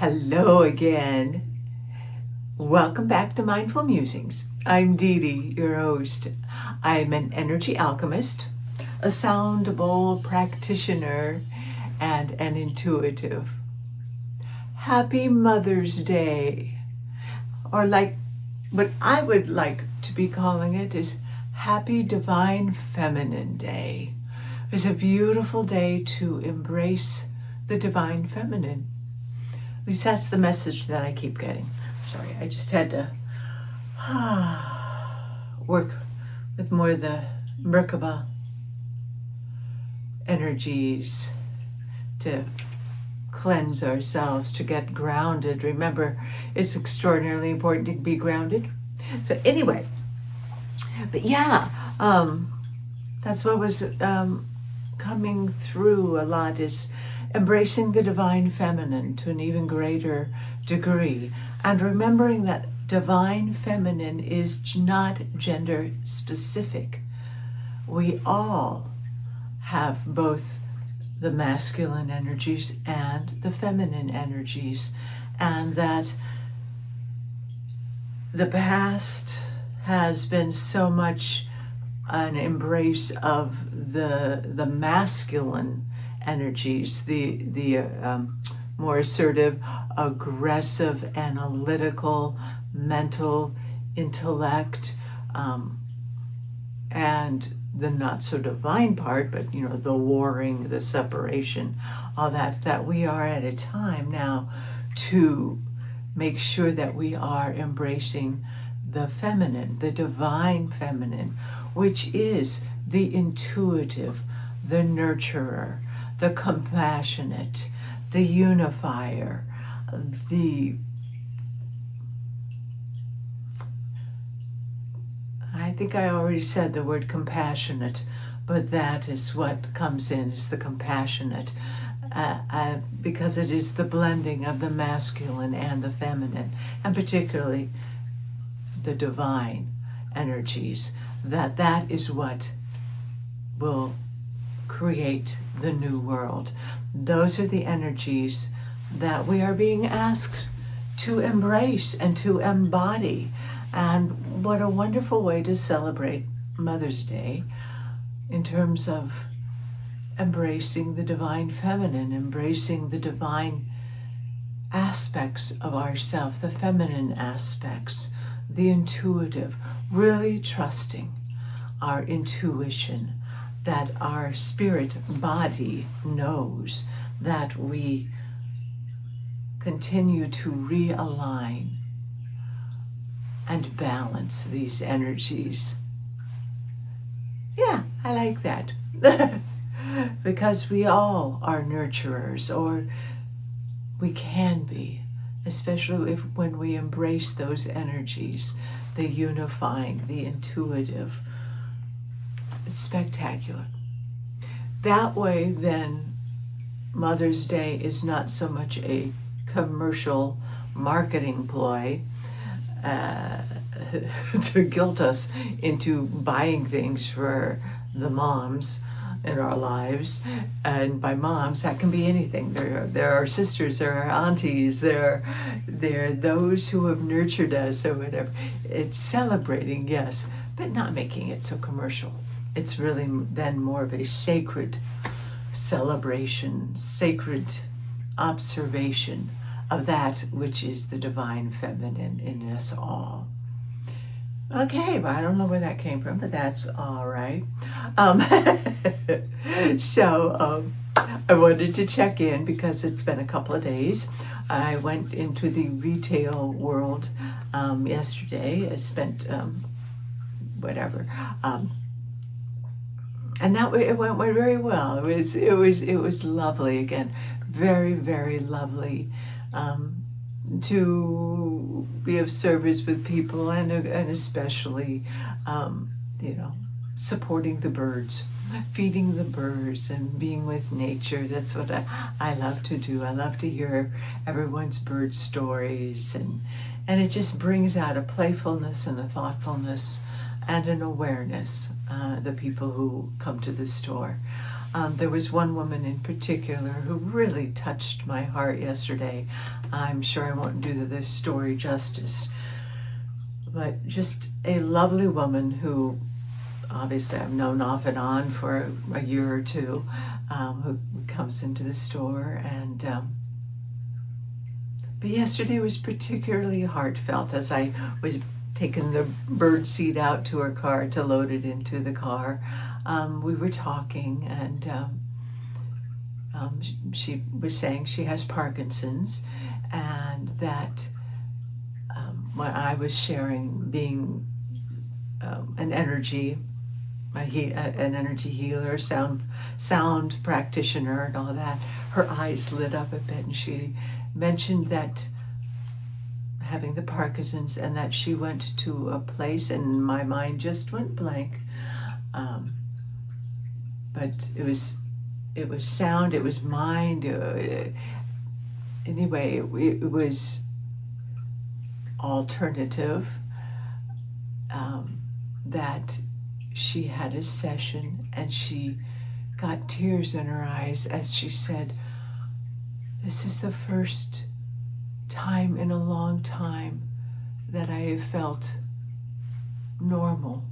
Hello again. Welcome back to Mindful Musings. I'm Dee Dee, your host. I'm an energy alchemist, a sound bowl practitioner, and an intuitive. Happy Mother's Day. Or like what I would like to be calling it is Happy Divine Feminine Day. It's a beautiful day to embrace the divine feminine. At least that's the message that I keep getting. Sorry, I just had to work with more of the Merkaba energies to cleanse ourselves, to get grounded. Remember, it's extraordinarily important to be grounded. So anyway, but yeah, that's what was coming through a lot is embracing the divine feminine to an even greater degree, and remembering that divine feminine is not gender specific. We all have both the masculine energies and the feminine energies, and that the past has been so much an embrace of the masculine energies, the more assertive, aggressive, analytical, mental intellect, and the not so divine part, but the warring, the separation, all that we are at a time now to make sure that we are embracing the feminine, the divine feminine, which is the intuitive, the nurturer, the compassionate, the unifier, I think I already said the word compassionate, but that is what comes in, is the compassionate, because it is the blending of the masculine and the feminine, and particularly the divine energies, that is what will create the new world. Those are the energies that we are being asked to embrace and to embody. And what a wonderful way to celebrate Mother's Day in terms of embracing the divine feminine, embracing the divine aspects of ourself, the feminine aspects, the intuitive, really trusting our intuition, that our spirit body knows, that we continue to realign and balance these energies. Yeah, I like that. Because we all are nurturers, or we can be, especially when we embrace those energies, the unifying, the intuitive. It's spectacular. That way, then, Mother's Day is not so much a commercial marketing ploy to guilt us into buying things for the moms in our lives. And by moms, that can be anything. There are sisters, there are aunties, there are those who have nurtured us or whatever. It's celebrating, yes, but not making it so commercial. It's really then more of a sacred celebration, sacred observation of that which is the divine feminine in us all. Okay, well, I don't know where that came from, but that's all right. So I wanted to check in because it's been a couple of days. I went into the retail world yesterday. I spent and that it went very well. It was lovely again, very, very lovely. To be of service with people, and especially, supporting the birds, feeding the birds, and being with nature. That's what I love to do. I love to hear everyone's bird stories, and it just brings out a playfulness and a thoughtfulness and an awareness, the people who come to the store. There was one woman in particular who really touched my heart yesterday. I'm sure I won't do the story justice, but just a lovely woman who obviously I've known off and on for a year or two, who comes into the store, and but yesterday was particularly heartfelt as I was taking the bird seed out to her car to load it into the car. We were talking, and she was saying she has Parkinson's, and that what I was sharing being an energy healer, sound practitioner, and all that. Her eyes lit up a bit, and she mentioned that having the Parkinson's, and that she went to a place, and my mind just went blank. But it was sound, it was mind. Anyway, it was alternative. That she had a session, and she got tears in her eyes as she said, "This is the first time in a long time that I have felt normal,"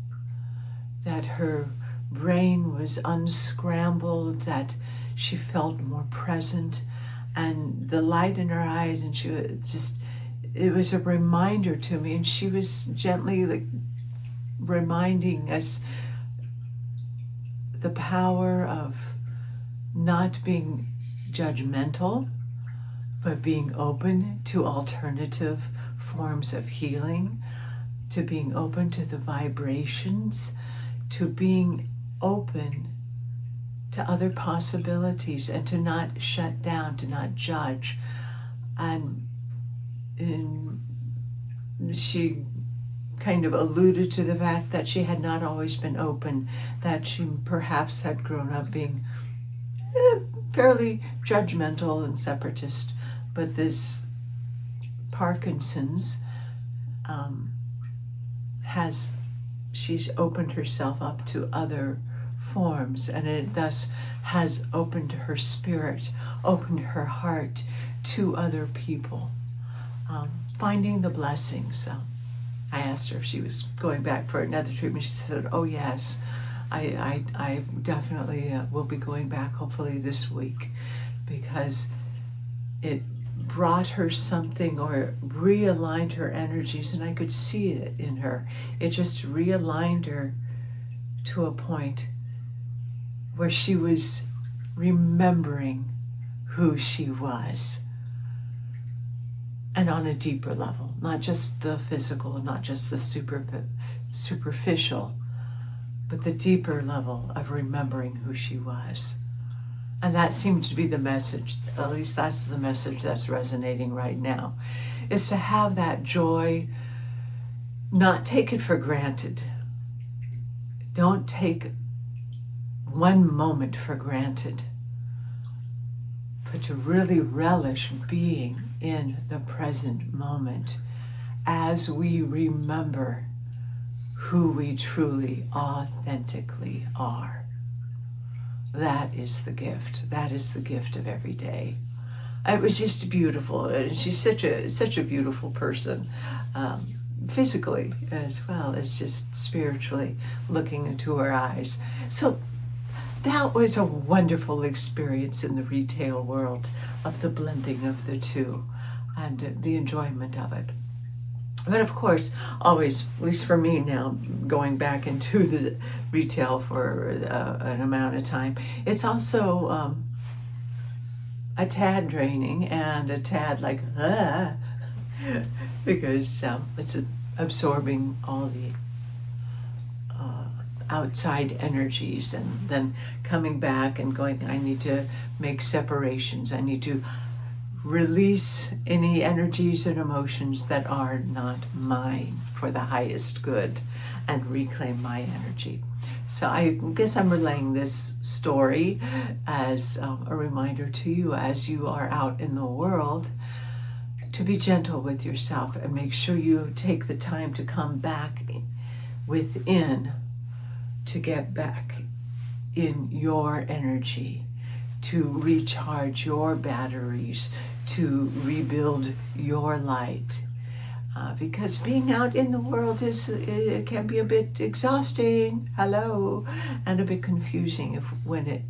that her brain was unscrambled, that she felt more present, and the light in her eyes, and it was a reminder to me, and she was gently reminding us the power of not being judgmental, but being open to alternative forms of healing, to being open to the vibrations, to being open to other possibilities, and to not shut down, to not judge. And she kind of alluded to the fact that she had not always been open, that she perhaps had grown up being fairly judgmental and separatist, but this Parkinson's she's opened herself up to other forms, and it thus has opened her spirit, opened her heart to other people, finding the blessings. I asked her if she was going back for another treatment. She said, "Oh yes, I definitely will be going back hopefully this week," because it brought her something, or realigned her energies, and I could see it in her. It just realigned her to a point where she was remembering who she was, and on a deeper level, not just the physical, not just the superficial, but the deeper level of remembering who she was. And that seemed to be the message, at least that's the message that's resonating right now, is to have that joy, not take it for granted. Don't take one moment for granted, but to really relish being in the present moment as we remember who we truly, authentically are. That is the gift. That is the gift of every day. It was just beautiful, and she's such a beautiful person, physically as well as just spiritually, looking into her eyes. So that was a wonderful experience in the retail world of the blending of the two and the enjoyment of it. But of course, always, at least for me now, going back into the retail for an amount of time, it's also a tad draining and a tad because it's absorbing all the outside energies, and then coming back and going, I need to make separations. I need to release any energies and emotions that are not mine for the highest good, and reclaim my energy. So I guess I'm relaying this story as a reminder to you as you are out in the world to be gentle with yourself, and make sure you take the time to come back within, to get back in your energy, to recharge your batteries, to rebuild your light. Because being out in the world it can be a bit exhausting, hello, and a bit confusing when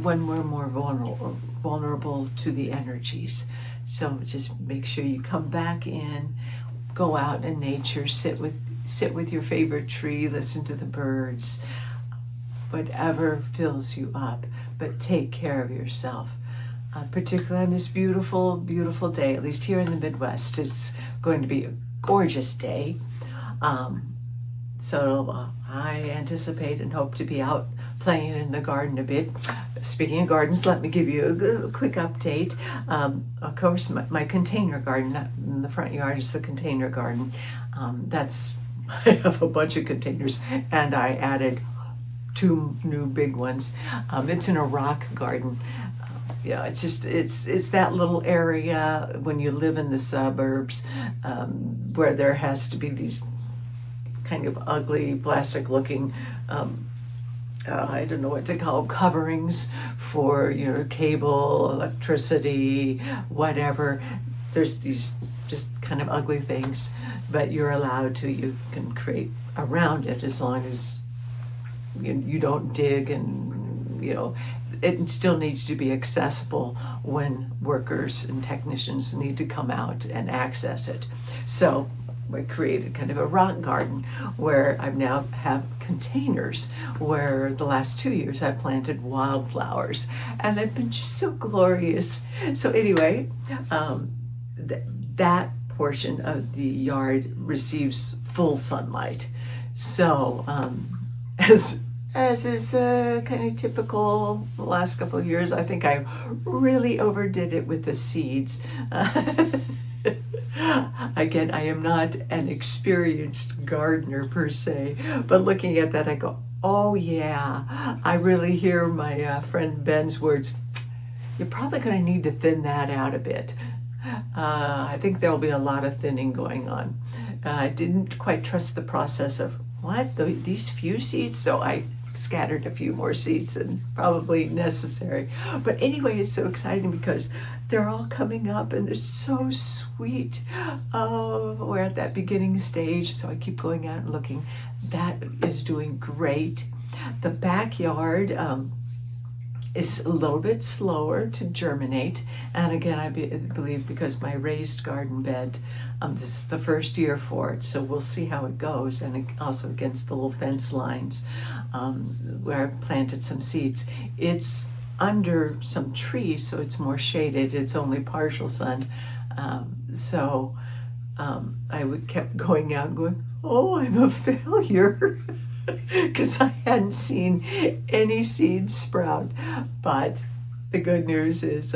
we're more vulnerable to the energies. So just make sure you come back in, go out in nature, sit with your favorite tree, listen to the birds, whatever fills you up, but take care of yourself. Particularly on this beautiful, beautiful day, at least here in the Midwest. It's going to be a gorgeous day. So I anticipate and hope to be out playing in the garden a bit. Speaking of gardens, let me give you a quick update. Of course, my container garden, in the front yard is the container garden. I have a bunch of containers, and I added 2 new big ones. It's in a rock garden. It's that little area when you live in the suburbs where there has to be these kind of ugly plastic looking I don't know what to call coverings for your cable, electricity, whatever. There's these just kind of ugly things, but you can create around it as long as you don't dig, and it still needs to be accessible when workers and technicians need to come out and access it. So I created kind of a rock garden where I now have containers where the last 2 years I've planted wildflowers, and they've been just so glorious. So anyway, that portion of the yard receives full sunlight. So as is kind of typical the last couple of years, I think I really overdid it with the seeds. Again, I am not an experienced gardener per se, but looking at that, I go, oh yeah, I really hear my friend Ben's words. You're probably going to need to thin that out a bit. I think there'll be a lot of thinning going on. I didn't quite trust the process of these few seeds, so I scattered a few more seeds than probably necessary. But anyway, it's so exciting because they're all coming up and they're so sweet. We're at that beginning stage, so I keep going out and looking. That is doing great. The backyard is a little bit slower to germinate, and again, I believe because my raised garden bed, this is the first year for it, so we'll see how it goes, and also against the little fence lines where I planted some seeds. It's under some trees, so it's more shaded. It's only partial sun, so I kept going out and going, oh, I'm a failure. Because I hadn't seen any seeds sprout. But the good news is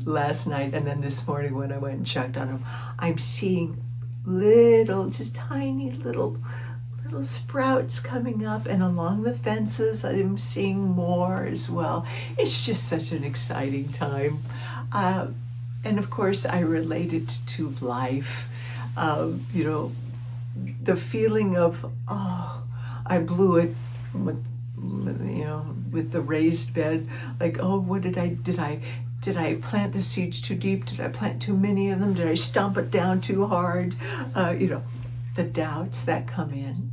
last night and then this morning when I went and checked on them, I'm seeing just tiny little sprouts coming up, and along the fences I'm seeing more as well. It's just such an exciting time. And of course I relate it to life. The feeling of, I blew it with the raised bed. Like, did I plant the seeds too deep? Did I plant too many of them? Did I stomp it down too hard? The doubts that come in.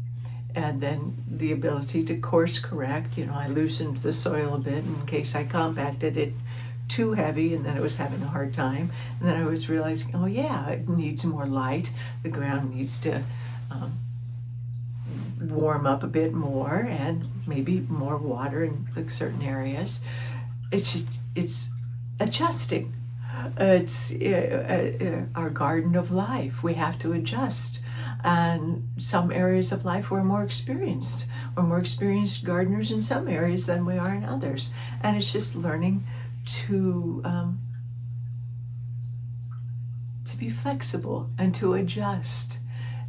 And then the ability to course correct. I loosened the soil a bit in case I compacted it too heavy, and then I was having a hard time. And then I was realizing, it needs more light. The ground needs to warm up a bit more, and maybe more water in certain areas. It's adjusting. It's our garden of life. We have to adjust. And some areas of life we're more experienced. We're more experienced gardeners in some areas than we are in others. And it's just learning to be flexible and to adjust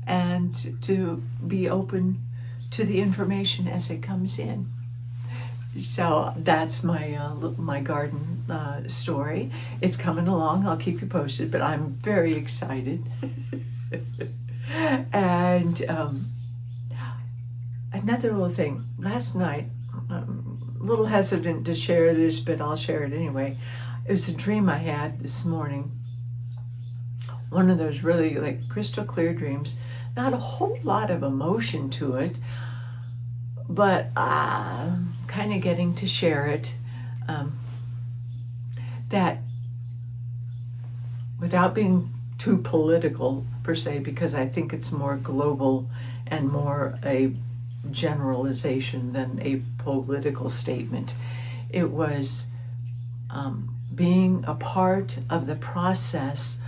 and to be open to the information as it comes in. So that's my garden story. It's coming along. I'll keep you posted, but I'm very excited. And another little thing. Last night, I'm a little hesitant to share this, but I'll share it anyway. It was a dream I had this morning. One of those really like crystal clear dreams. Not a whole lot of emotion to it, but kind of getting to share it. That without being too political per se, because I think it's more global and more a generalization than a political statement. It was being a part of the process,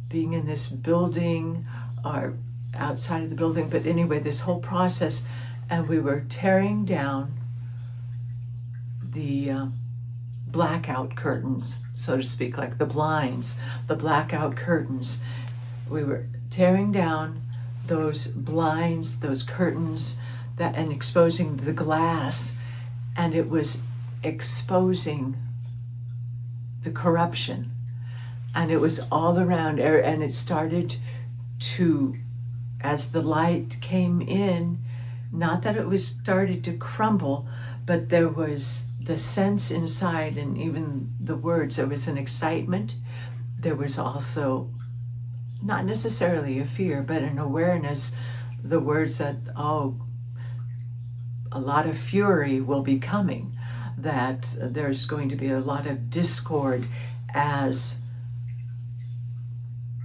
being in this building or outside of the building, but anyway, this whole process, and we were tearing down the blackout curtains, so to speak, like the blinds, the blackout curtains. We were tearing down those blinds, those curtains, that, and exposing the glass, and it was exposing the corruption, and it was all around, and it started to, as the light came in, not that it was started to crumble, but there was the sense inside, and even the words, there was an excitement. There was also not necessarily a fear, but an awareness, the words that, oh, a lot of fury will be coming, that there's going to be a lot of discord as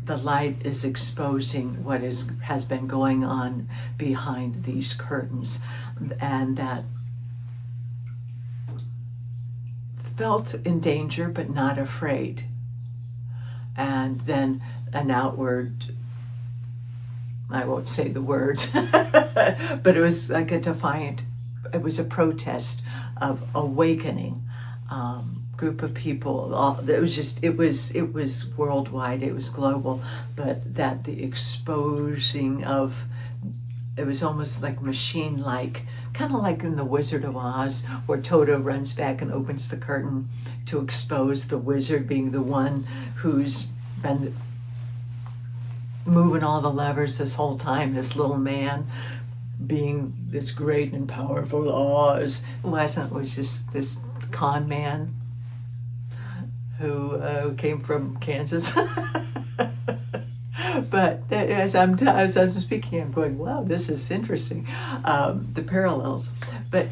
the light is exposing what has been going on behind these curtains, and that felt in danger but not afraid. And then an outward, I won't say the words, but it was like a defiant, it was a protest of awakening. Group of people, it was worldwide, it was global, but that the exposing of, it was almost like machine-like, kind of like in The Wizard of Oz, where Toto runs back and opens the curtain to expose the wizard being the one who's been moving all the levers this whole time, this little man being this great and powerful Oz. It was just this con man who came from Kansas. But as I'm speaking, I'm going, wow, this is interesting, the parallels. But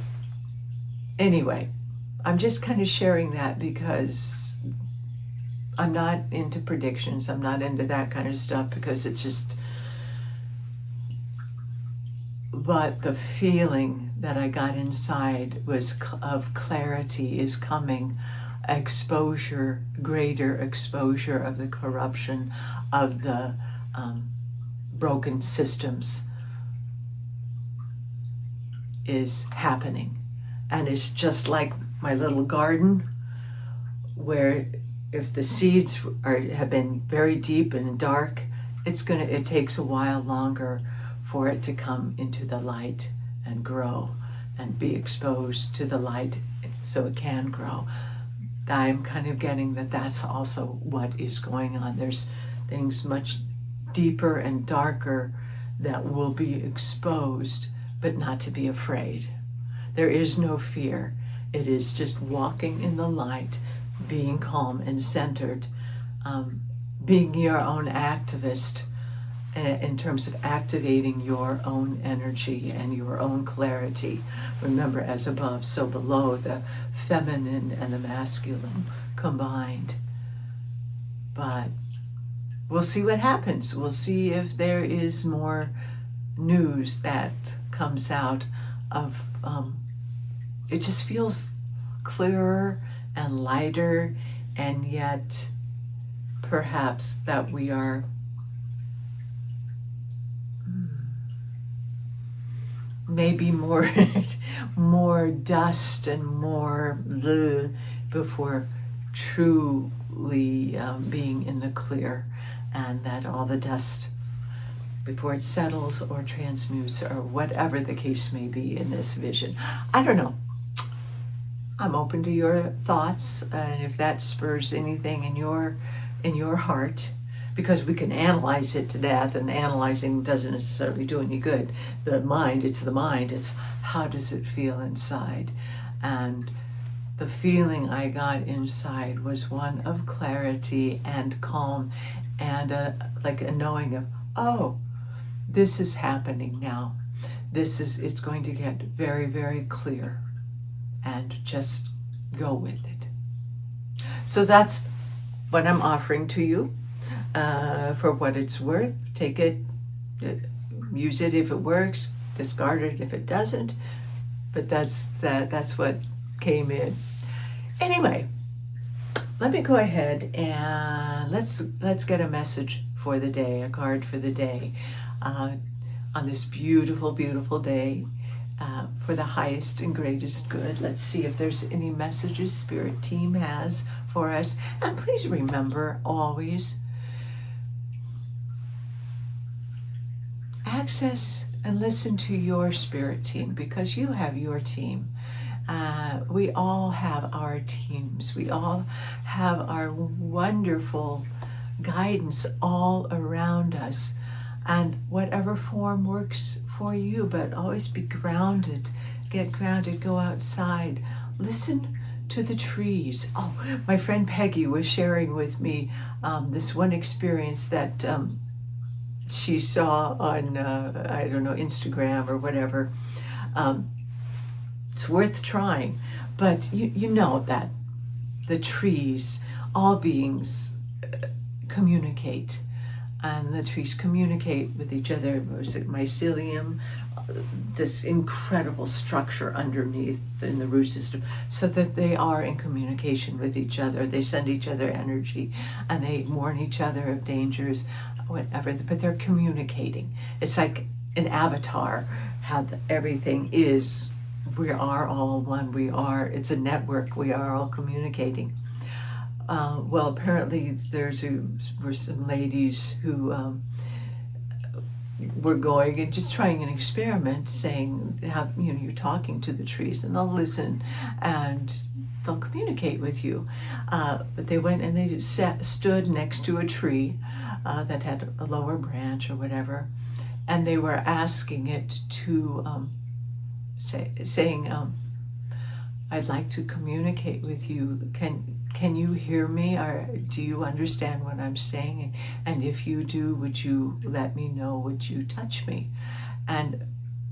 anyway, I'm just kind of sharing that because I'm not into predictions. I'm not into that kind of stuff because it's just, but the feeling that I got inside was of clarity is coming, exposure, greater exposure of the corruption, of the broken systems is happening. And it's just like my little garden, where if the seeds have been very deep and dark, it takes a while longer for it to come into the light and grow and be exposed to the light so it can grow. I'm kind of getting that that's also what is going on. There's things much deeper and darker that will be exposed, but not to be afraid. There is no fear. It is just walking in the light, being calm and centered, being your own activist in terms of activating your own energy and your own clarity. Remember, as above, so below, the feminine and the masculine combined. But we'll see what happens. We'll see if there is more news that comes out of, it just feels clearer and lighter, and yet perhaps that we are maybe more dust and more before truly being in the clear, and that all the dust, before it settles or transmutes or whatever the case may be in this vision. I don't know. I'm open to your thoughts, and if that spurs anything in your heart, because we can analyze it to death, and analyzing doesn't necessarily do any good. The mind, it's how does it feel inside? And the feeling I got inside was one of clarity and calm, and like a knowing of, oh, this is happening now. It's going to get very, very clear, and just go with it. So that's what I'm offering to you. For what it's worth, take it, use it if it works, discard it if it doesn't. But that's what came in. Anyway, let me go ahead and let's get a message for the day, a card for the day, on this beautiful, beautiful day, for the highest and greatest good. Let's see if there's any messages Spirit Team has for us. And please remember, always access and listen to your Spirit Team, because you have your team. We all have our teams. We all have our wonderful guidance all around us, and whatever form works for you, but always be grounded. Get grounded, go outside, listen to the trees. Oh, my friend Peggy was sharing with me this one experience that she saw on, I don't know, Instagram or whatever. It's worth trying, but you know that the trees, all beings communicate, and the trees communicate with each other. Was it mycelium? This incredible structure underneath in the root system, so that they are in communication with each other. They send each other energy, and they warn each other of dangers, whatever, but they're communicating. It's like an avatar, how everything is. We are all one. It's a network. We are all communicating. Well, apparently were some ladies who were going and just trying an experiment, saying how, you're talking to the trees and they'll listen and they'll communicate with you. But they went and they stood next to a tree that had a lower branch or whatever, and they were asking it to saying, I'd like to communicate with you. Can you hear me? Or do you understand what I'm saying? And if you do, would you let me know? Would you touch me? And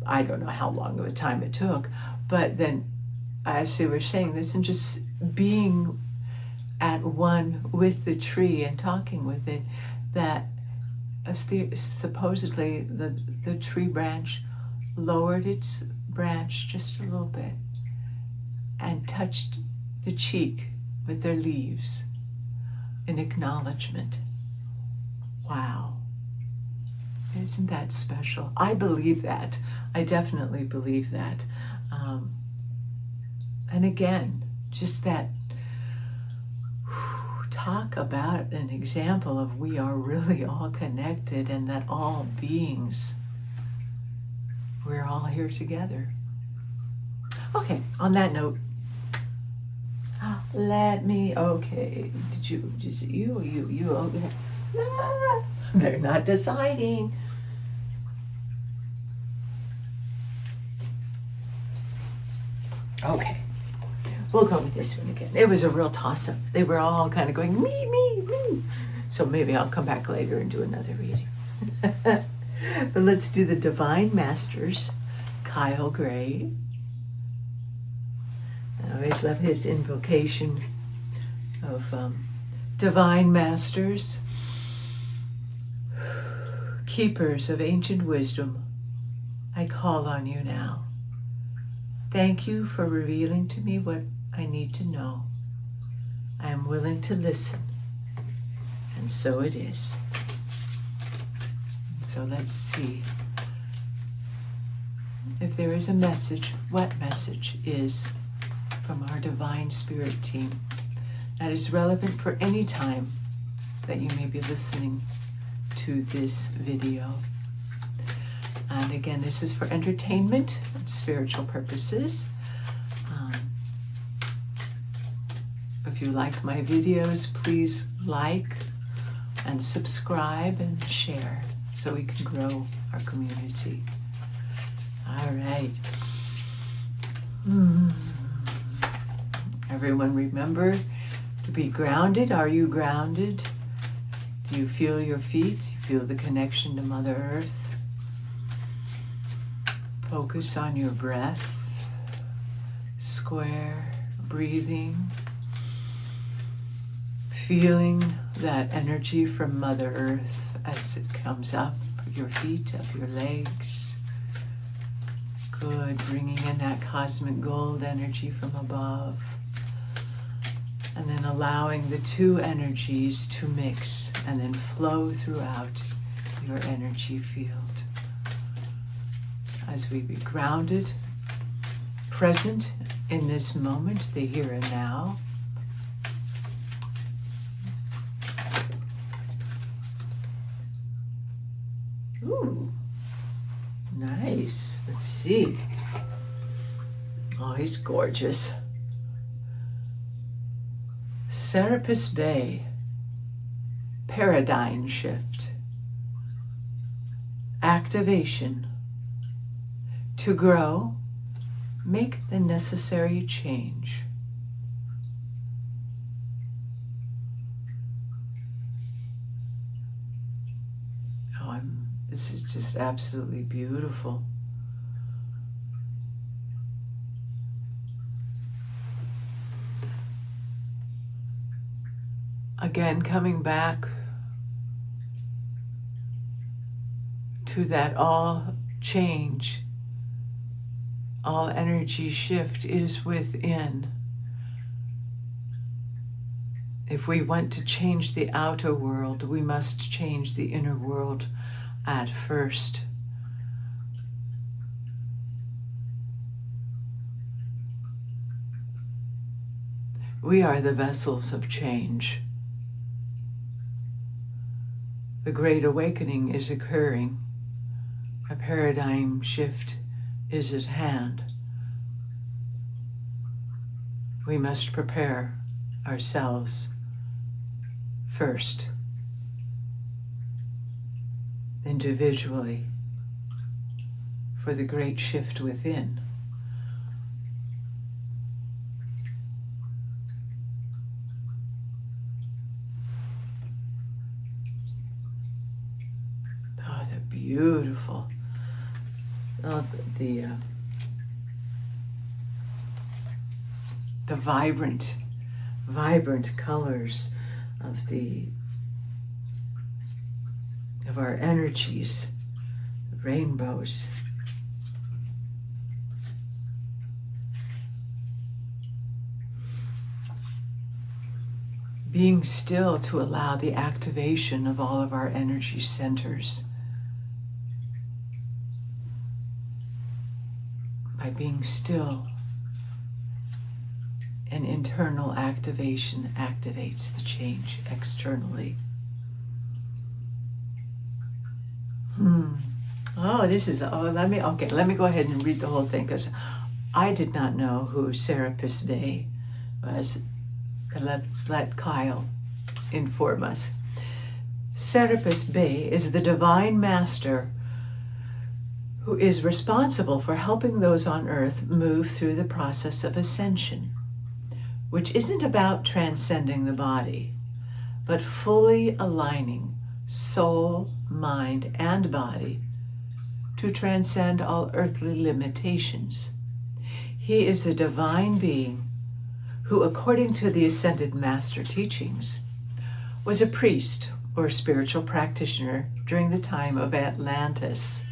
I don't know how long of a time it took, but then as they were saying this and just being at one with the tree and talking with it, that supposedly the tree branch lowered its branch just a little bit and touched the cheek with their leaves in acknowledgement. Wow. Isn't that special? I believe that. I definitely believe that. And again, just that, talk about an example of we are really all connected, and that all beings, we're all here together. Okay, on that note, okay, is it you or you, okay. They're not deciding. Okay, we'll go with this one again. It was a real toss-up. They were all kind of going, me, me, me. So maybe I'll come back later and do another reading. But let's do the Divine Masters, Kyle Gray. I always love his invocation of Divine Masters, keepers of ancient wisdom. I call on you now. Thank you for revealing to me what I need to know. I am willing to listen, and so it is. So let's see if there is a message. What message is from our Divine Spirit Team that is relevant for any time that you may be listening to this video? And again, this is for entertainment and spiritual purposes. If you like my videos, please like, and subscribe and share so we can grow our community. All right. Everyone remember to be grounded. Are you grounded? Do you feel your feet? Do you feel the connection to Mother Earth? Focus on your breath. Square breathing. Feeling that energy from Mother Earth as it comes up your feet, up your legs. Good. Bringing in that cosmic gold energy from above. And then allowing the two energies to mix and then flow throughout your energy field. As we be grounded, present in this moment, the here and now. Ooh, nice. Let's see. Oh, he's gorgeous. Serapis Bay, paradigm shift, activation, to grow, make the necessary change. Oh, this is just absolutely beautiful. Again, coming back to that all change, all energy shift is within. If we want to change the outer world, we must change the inner world at first. We are the vessels of change. The Great Awakening is occurring. A paradigm shift is at hand. We must prepare ourselves first, individually, for the great shift within. Beautiful. Oh, the vibrant colors of our energies, the rainbows. Being still to allow the activation of all of our energy centers. By being still, an internal activation activates the change externally. Oh, this is let me go ahead and read the whole thing, because I did not know who Serapis Bey was. Let's let Kyle inform us. Serapis Bey is the divine master who is responsible for helping those on earth move through the process of ascension, which isn't about transcending the body, but fully aligning soul, mind, and body to transcend all earthly limitations. He is a divine being who, according to the Ascended Master teachings, was a priest or spiritual practitioner during the time of Atlantis.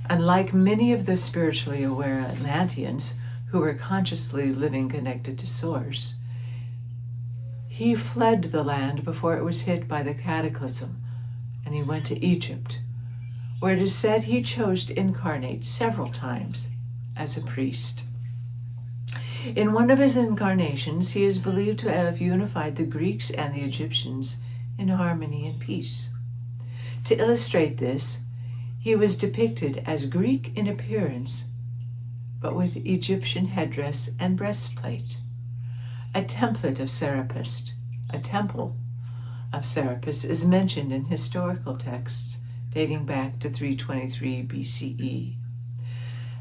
Unlike many of the spiritually aware Atlanteans who were consciously living connected to Source, he fled the land before it was hit by the cataclysm, and he went to Egypt, where it is said he chose to incarnate several times as a priest. In one of his incarnations, he is believed to have unified the Greeks and the Egyptians in harmony and peace. To illustrate this, he was depicted as Greek in appearance, but with Egyptian headdress and breastplate, a template of Serapis, a temple of Serapis is mentioned in historical texts dating back to 323 BCE.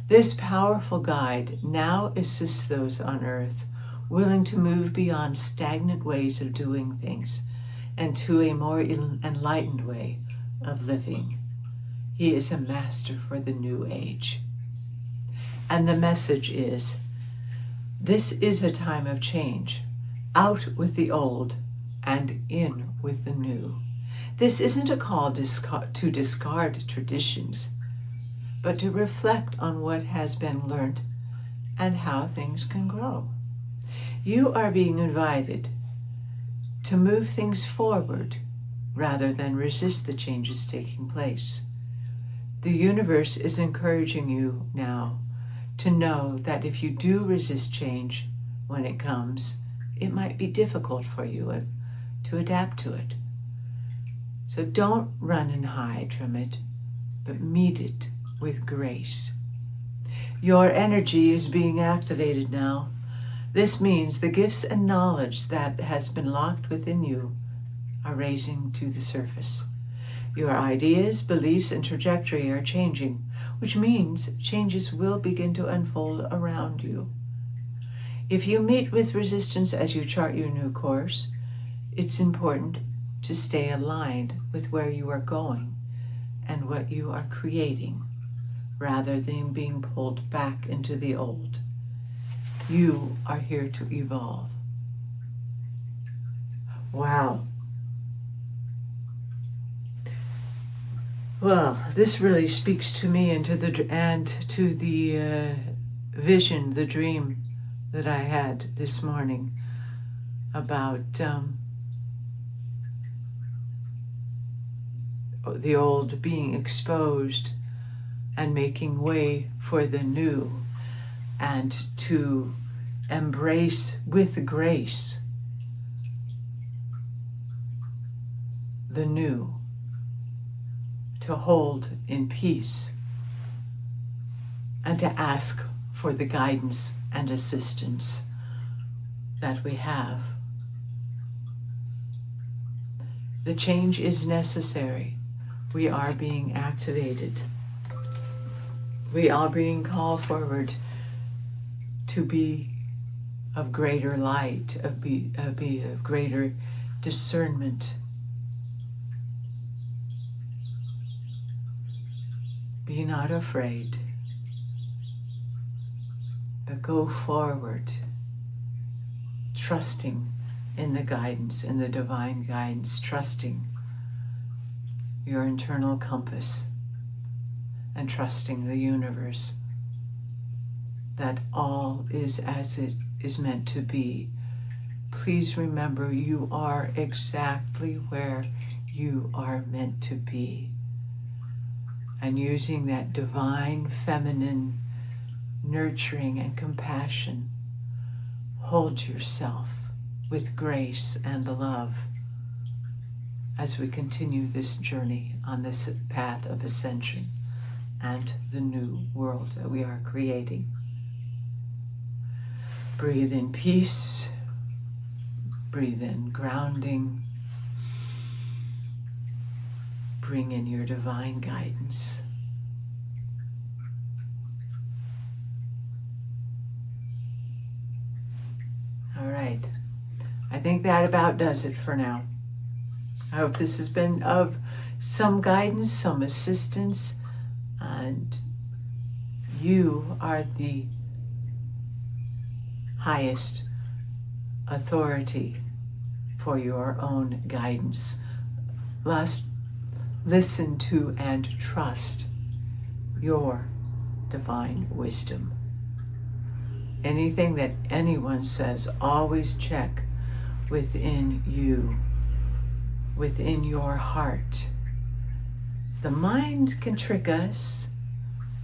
This powerful guide now assists those on earth willing to move beyond stagnant ways of doing things and to a more enlightened way of living. He is a master for the new age. And the message is, this is a time of change. Out with the old and in with the new. This isn't a call to discard traditions, but to reflect on what has been learned and how things can grow. You are being invited to move things forward rather than resist the changes taking place. The universe is encouraging you now to know that if you do resist change when it comes, it might be difficult for you to adapt to it. So don't run and hide from it, but meet it with grace. Your energy is being activated now. This means the gifts and knowledge that has been locked within you are raising to the surface. Your ideas, beliefs, and trajectory are changing, which means changes will begin to unfold around you. If you meet with resistance as you chart your new course, it's important to stay aligned with where you are going and what you are creating, rather than being pulled back into the old. You are here to evolve. Wow. Well, this really speaks to me and to the vision, the dream that I had this morning about the old being exposed and making way for the new, and to embrace with grace the new, to hold in peace, and to ask for the guidance and assistance that we have. The change is necessary. We are being activated. We are being called forward to be of greater light, be of greater discernment. Be not afraid, but go forward, trusting in the guidance, in the divine guidance, trusting your internal compass, and trusting the universe that all is as it is meant to be. Please remember, you are exactly where you are meant to be. And using that divine feminine nurturing and compassion, hold yourself with grace and love as we continue this journey on this path of ascension and the new world that we are creating. Breathe in peace, breathe in grounding, bring in your divine guidance. All right, I think that about does it for now. I hope this has been of some guidance, some assistance, and you are the highest authority for your own guidance. Listen to and trust your divine wisdom. Anything that anyone says, always check within you, within your heart. The mind can trick us,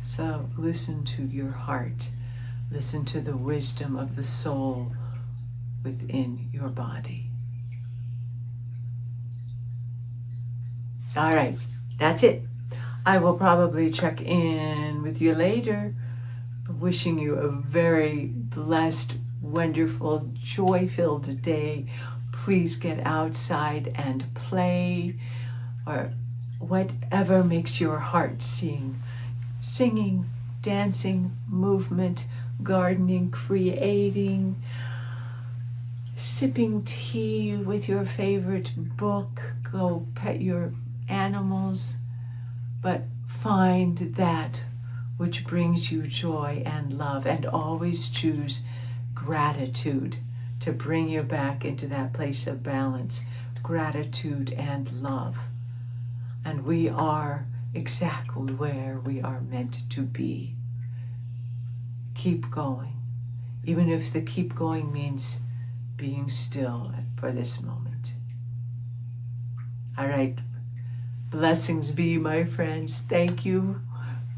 so listen to your heart. Listen to the wisdom of the soul within your body. All right, that's it. I will probably check in with you later, wishing you a very blessed, wonderful, joy-filled day. please get outside and play, or whatever makes your heart sing. Singing, dancing, movement, gardening, creating, sipping tea with your favorite book, go pet your animals, but find that which brings you joy and love, and always choose gratitude to bring you back into that place of balance, gratitude and love. And we are exactly where we are meant to be. Keep going, even if the keep going means being still for this moment. All right, blessings be, my friends. Thank you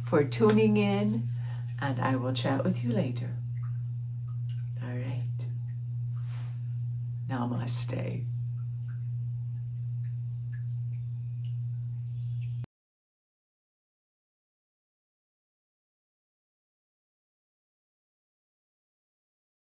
for tuning in, and I will chat with you later. All right. Namaste.